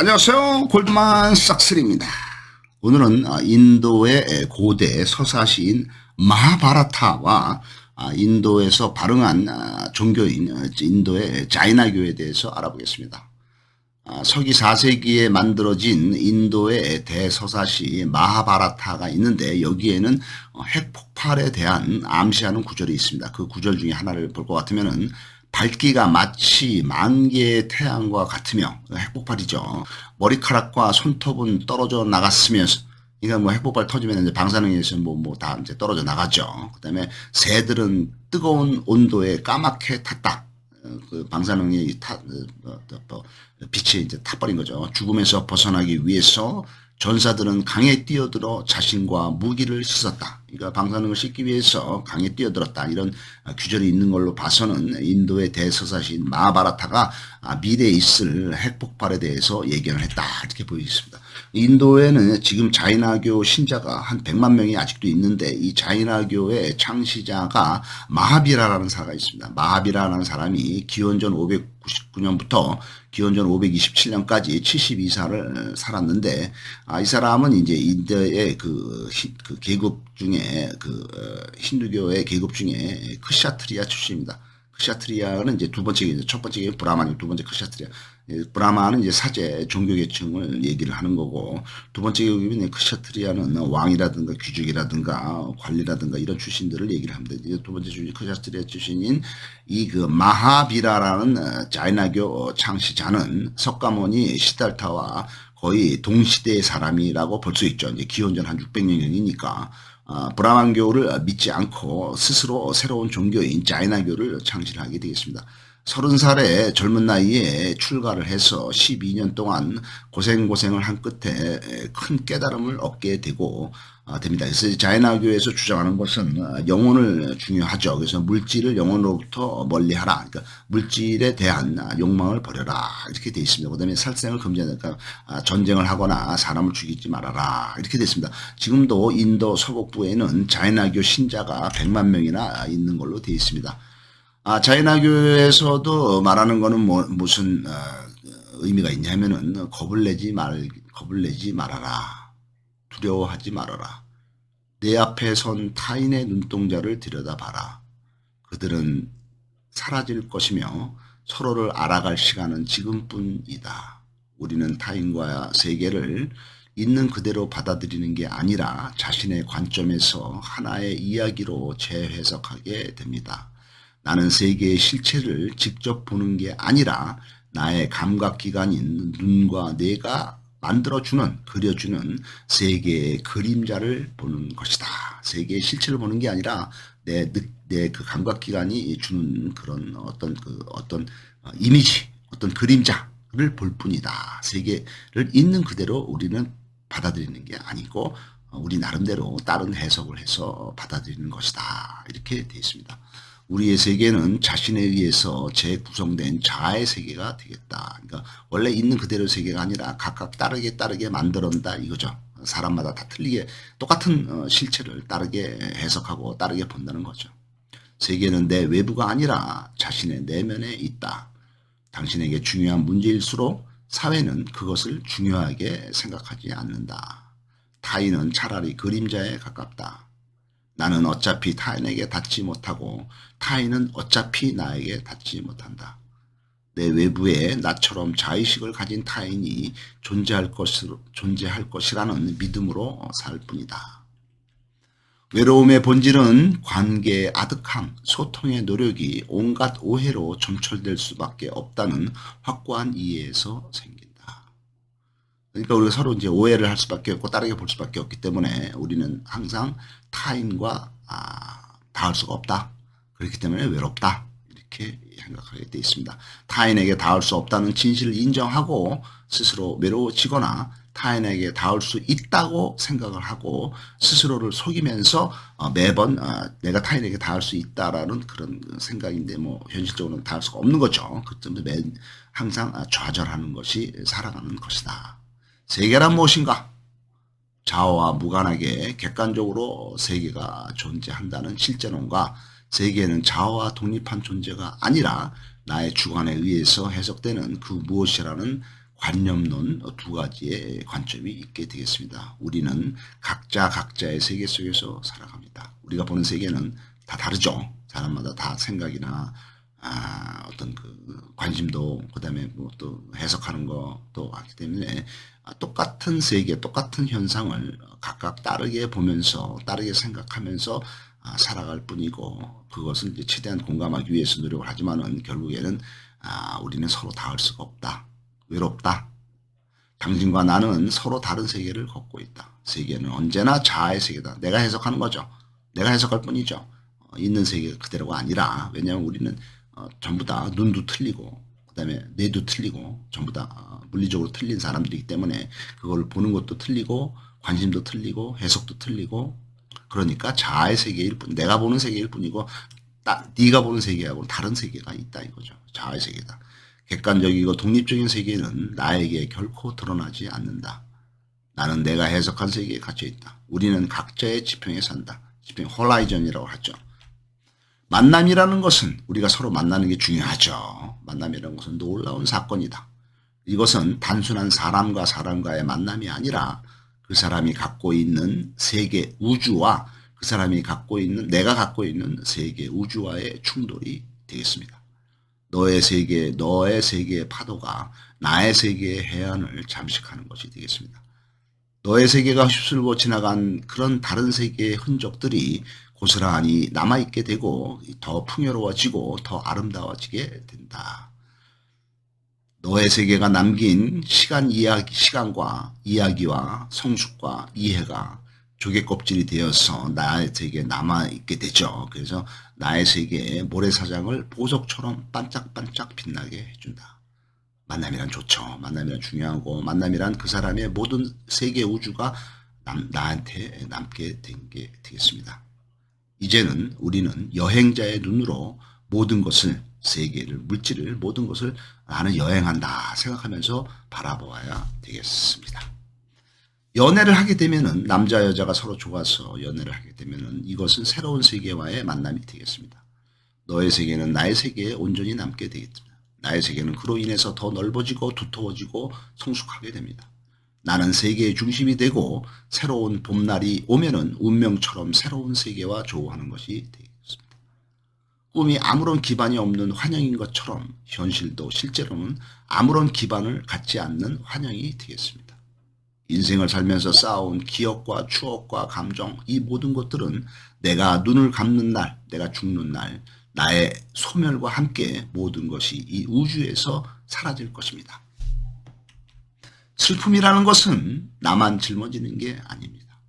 안녕하세요. 골드만삭스입니다. 오늘은 인도의 고대 서사시인 마하바라타와 인도에서 발흥한 종교인 인도의 자이나교에 대해서 알아보겠습니다. 서기 4세기에 만들어진 인도의 대서사시 마하바라타가 있는데 여기에는 핵폭발에 대한 암시하는 구절이 있습니다. 그 구절 중에 하나를 볼 것 같으면은 밝기가 마치 만 개의 태양과 같으며 핵폭발이죠. 머리카락과 손톱은 떨어져 나갔으며 이거 뭐 핵폭발 터지면 이제 방사능에서 다 이제 떨어져 나가죠. 그다음에 새들은 뜨거운 온도에 까맣게 탔다. 그 방사능이 빛이 이제 타버린 거죠. 죽음에서 벗어나기 위해서 전사들은 강에 뛰어들어 자신과 무기를 씻었다. 그러니까 방사능을 씻기 위해서 강에 뛰어들었다. 이런 규절이 있는 걸로 봐서는 인도의 대서사시인 마하바라타가 미래에 있을 핵폭발에 대해서 예견을 했다. 이렇게 보이겠습니다. 인도에는 지금 자이나교 신자가 한 100만 명이 아직도 있는데 이 자이나교의 창시자가 마하비라라는 사람이 있습니다. 마하비라라는 사람이 기원전 599년부터 기원전 527년까지 72살을 살았는데 이 사람은 이제 인도의 그 계급 중에 힌두교의 계급 중에 크샤트리아 출신입니다. 크샤트리아는 이제 두 번째, 첫 번째 브라만이 두 번째 크샤트리아. 브라만은 이제 사제 종교 계층을 얘기를 하는 거고 두 번째 계급인 크샤트리아는 왕이라든가 귀족이라든가 관리라든가 이런 출신들을 얘기를 합니다. 이제 두 번째 크샤트리아 출신인 이 마하비라라는 자이나교 창시자는 석가모니 시달타와 거의 동시대의 사람이라고 볼 수 있죠. 이제 기원전 한 600년이니까. 브라만교를 믿지 않고 스스로 새로운 종교인 자이나교를 창시하게 되겠습니다. 30살의 젊은 나이에 출가를 해서 12년 동안 고생을 한 끝에 큰 깨달음을 얻게 되고 됩니다. 그래서 자이나교에서 주장하는 것은 영혼을 중요하죠. 그래서 물질을 영혼으로부터 멀리하라. 그러니까 물질에 대한 욕망을 버려라. 이렇게 되어 있습니다. 그다음에 살생을 금지하니까 전쟁을 하거나 사람을 죽이지 말아라. 이렇게 되어 있습니다. 지금도 인도 서북부에는 자이나교 신자가 100만 명이나 있는 걸로 되어 있습니다. 자이나교에서도 말하는 거는 무슨 의미가 있냐면은 겁을 내지 말아라. 두려워하지 말아라. 내 앞에 선 타인의 눈동자를 들여다봐라. 그들은 사라질 것이며 서로를 알아갈 시간은 지금뿐이다. 우리는 타인과 세계를 있는 그대로 받아들이는 게 아니라 자신의 관점에서 하나의 이야기로 재해석하게 됩니다. 나는 세계의 실체를 직접 보는 게 아니라 나의 감각기관인 눈과 뇌가 만들어주는, 그려주는 세계의 그림자를 보는 것이다. 세계의 실체를 보는 게 아니라 내 그 감각기관이 주는 그런 어떤 이미지, 어떤 그림자를 볼 뿐이다. 세계를 있는 그대로 우리는 받아들이는 게 아니고 우리 나름대로 다른 해석을 해서 받아들이는 것이다. 이렇게 되어 있습니다. 우리의 세계는 자신에 의해서 재구성된 자아의 세계가 되겠다. 그러니까 원래 있는 그대로의 세계가 아니라 각각 다르게 만들어낸다 이거죠. 사람마다 다 틀리게 똑같은 실체를 다르게 해석하고 다르게 본다는 거죠. 세계는 내 외부가 아니라 자신의 내면에 있다. 당신에게 중요한 문제일수록 사회는 그것을 중요하게 생각하지 않는다. 타인은 차라리 그림자에 가깝다. 나는 어차피 타인에게 닿지 못하고 타인은 어차피 나에게 닿지 못한다. 내 외부에 나처럼 자의식을 가진 타인이 존재할 것이라는 믿음으로 살 뿐이다. 외로움의 본질은 관계의 아득함, 소통의 노력이 온갖 오해로 점철될 수밖에 없다는 확고한 이해에서 생긴다. 그러니까 우리가 서로 이제 오해를 할 수밖에 없고 다르게 볼 수밖에 없기 때문에 우리는 항상 타인과 닿을 수가 없다. 그렇기 때문에 외롭다. 이렇게 생각하게 되어 있습니다. 타인에게 닿을 수 없다는 진실을 인정하고 스스로 외로워지거나 타인에게 닿을 수 있다고 생각을 하고 스스로를 속이면서 매번 내가 타인에게 닿을 수 있다라는 그런 생각인데 현실적으로는 닿을 수가 없는 거죠. 그 때문에 항상 좌절하는 것이 살아가는 것이다. 세계란 무엇인가? 자아와 무관하게 객관적으로 세계가 존재한다는 실제론과 세계는 자아와 독립한 존재가 아니라 나의 주관에 의해서 해석되는 그 무엇이라는 관념론 두 가지의 관점이 있게 되겠습니다. 우리는 각자 각자의 세계 속에서 살아갑니다. 우리가 보는 세계는 다 다르죠. 사람마다 다 생각이나 어떤 그 관심도 그다음에 뭐 또 해석하는 것도 하기 때문에 똑같은 세계, 똑같은 현상을 각각 다르게 보면서 다르게 생각하면서 살아갈 뿐이고 그것을 이제 최대한 공감하기 위해서 노력을 하지만은 결국에는 우리는 서로 닿을 수가 없다. 외롭다. 당신과 나는 서로 다른 세계를 걷고 있다. 세계는 언제나 자아의 세계다. 내가 해석하는 거죠. 내가 해석할 뿐이죠. 있는 세계 그대로가 아니라 왜냐하면 우리는 전부 다 눈도 틀리고 그다음에 뇌도 틀리고 전부 다 물리적으로 틀린 사람들이기 때문에 그걸 보는 것도 틀리고 관심도 틀리고 해석도 틀리고 그러니까 자아의 세계일 뿐 내가 보는 세계일 뿐이고 네가 보는 세계하고 다른 세계가 있다 이거죠. 자아의 세계다. 객관적이고 독립적인 세계는 나에게 결코 드러나지 않는다. 나는 내가 해석한 세계에 갇혀 있다. 우리는 각자의 지평에 산다. 지평 홀라이전이라고 하죠. 만남이라는 것은 우리가 서로 만나는 게 중요하죠. 만남이라는 것은 놀라운 사건이다. 이것은 단순한 사람과 사람과의 만남이 아니라 그 사람이 갖고 있는 세계 우주와 그 사람이 갖고 있는 내가 갖고 있는 세계 우주와의 충돌이 되겠습니다. 너의 세계의 파도가 나의 세계의 해안을 잠식하는 것이 되겠습니다. 너의 세계가 휩쓸고 지나간 그런 다른 세계의 흔적들이 고스란히 남아있게 되고 더 풍요로워지고 더 아름다워지게 된다. 너의 세계가 남긴 시간과 이야기와 성숙과 이해가 조개 껍질이 되어서 나의 세계에 남아있게 되죠. 그래서 나의 세계의 모래사장을 보석처럼 반짝반짝 빛나게 해준다. 만남이란 좋죠. 만남이란 중요하고 만남이란 그 사람의 모든 세계 우주가 나한테 남게 된 게 되겠습니다. 이제는 우리는 여행자의 눈으로 모든 것을 세계를 물질을 모든 것을 나는 여행한다 생각하면서 바라보아야 되겠습니다. 연애를 하게 되면은 남자 여자가 서로 좋아서 연애를 하게 되면은 이것은 새로운 세계와의 만남이 되겠습니다. 너의 세계는 나의 세계에 온전히 남게 되겠습니다. 나의 세계는 그로 인해서 더 넓어지고 두터워지고 성숙하게 됩니다. 나는 세계의 중심이 되고 새로운 봄날이 오면은 운명처럼 새로운 세계와 조우하는 것이 되겠습니다. 꿈이 아무런 기반이 없는 환영인 것처럼 현실도 실제로는 아무런 기반을 갖지 않는 환영이 되겠습니다. 인생을 살면서 쌓아온 기억과 추억과 감정 이 모든 것들은 내가 눈을 감는 날, 내가 죽는 날 나의 소멸과 함께 모든 것이 이 우주에서 사라질 것입니다. 슬픔이라는 것은 나만 짊어지는 게 아닙니다.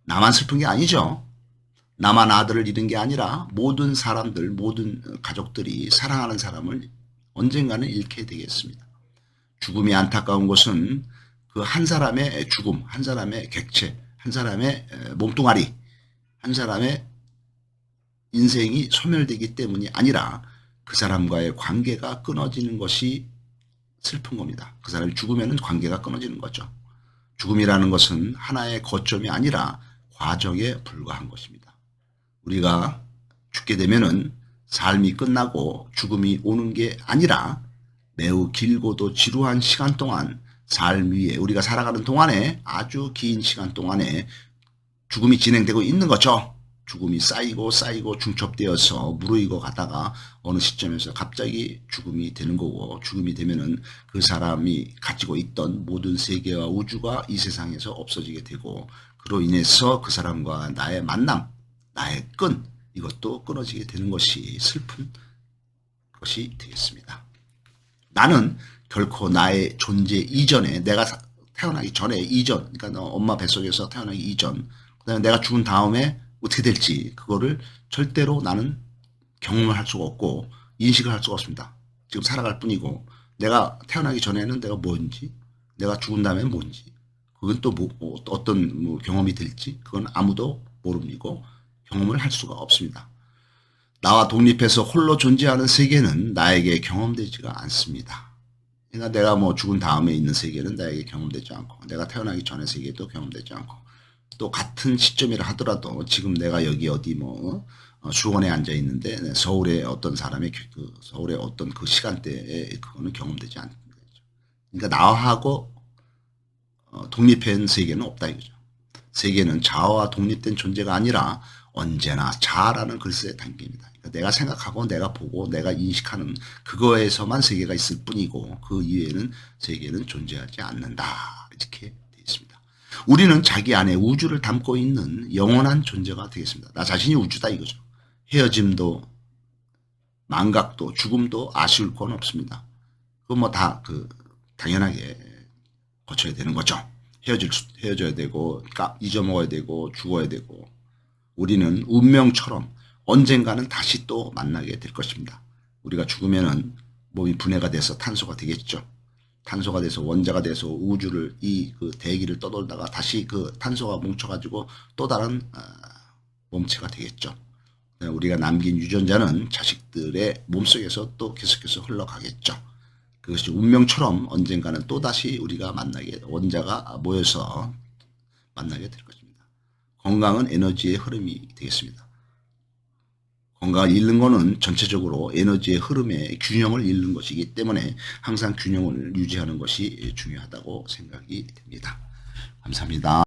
나만 슬픈 게 아니죠. 나만 아들을 잃은 게 아니라 모든 사람들, 모든 가족들이 사랑하는 사람을 언젠가는 잃게 되겠습니다. 죽음이 안타까운 것은 그 한 사람의 죽음, 한 사람의 객체, 한 사람의 몸뚱아리, 한 사람의 인생이 소멸되기 때문이 아니라 그 사람과의 관계가 끊어지는 것이 슬픈 겁니다. 그 사람이 죽으면 관계가 끊어지는 거죠. 죽음이라는 것은 하나의 거점이 아니라 과정에 불과한 것입니다. 우리가 죽게 되면은 삶이 끝나고 죽음이 오는 게 아니라 매우 길고도 지루한 시간 동안 삶 위에 우리가 살아가는 동안에 아주 긴 시간 동안에 죽음이 진행되고 있는 거죠. 죽음이 쌓이고 중첩되어서 무르익어 가다가 어느 시점에서 갑자기 죽음이 되는 거고 죽음이 되면은 그 사람이 가지고 있던 모든 세계와 우주가 이 세상에서 없어지게 되고 그로 인해서 그 사람과 나의 만남, 나의 끈 이것도 끊어지게 되는 것이 슬픈 것이 되겠습니다. 나는 결코 나의 존재 이전에 내가 태어나기 전에 이전 그러니까 엄마 뱃속에서 태어나기 이전 그다음에 내가 죽은 다음에 어떻게 될지 그거를 절대로 나는 경험을 할 수가 없고 인식을 할 수가 없습니다. 지금 살아갈 뿐이고 내가 태어나기 전에는 내가 뭔지 내가 죽은 다음에 뭔지 그건 또 어떤 경험이 될지 그건 아무도 모릅니고 경험을 할 수가 없습니다. 나와 독립해서 홀로 존재하는 세계는 나에게 경험되지가 않습니다. 그러니까 내가 죽은 다음에 있는 세계는 나에게 경험되지 않고 내가 태어나기 전의 세계도 경험되지 않고 또 같은 시점이라 하더라도 지금 내가 여기 어디 수원에 앉아 있는데 서울의 어떤 사람의 서울의 어떤 그 시간대에 그거는 경험되지 않는 거죠. 그러니까 나하고 독립한 세계는 없다 이거죠. 세계는 자아와 독립된 존재가 아니라 언제나 자아라는 글쎄에 담깁니다. 그러니까 내가 생각하고 내가 보고 내가 인식하는 그거에서만 세계가 있을 뿐이고 그 이외에는 세계는 존재하지 않는다. 이렇게 되어 있습니다. 우리는 자기 안에 우주를 담고 있는 영원한 존재가 되겠습니다. 나 자신이 우주다 이거죠. 헤어짐도 망각도 죽음도 아쉬울 건 없습니다. 그거 뭐 다 당연하게 거쳐야 되는 거죠. 헤어져야 되고 잊어먹어야 되고 죽어야 되고 우리는 운명처럼 언젠가는 다시 또 만나게 될 것입니다. 우리가 죽으면은 몸이 분해가 돼서 탄소가 되겠죠. 탄소가 돼서 원자가 돼서 우주를 그 대기를 떠돌다가 다시 그 탄소가 뭉쳐가지고 또 다른 몸체가 되겠죠. 우리가 남긴 유전자는 자식들의 몸속에서 또 계속해서 흘러가겠죠. 그것이 운명처럼 언젠가는 또다시 우리가 원자가 모여서 만나게 될 것입니다. 건강은 에너지의 흐름이 되겠습니다. 건강을 잃는 것은 전체적으로 에너지의 흐름의 균형을 잃는 것이기 때문에 항상 균형을 유지하는 것이 중요하다고 생각이 됩니다. 감사합니다.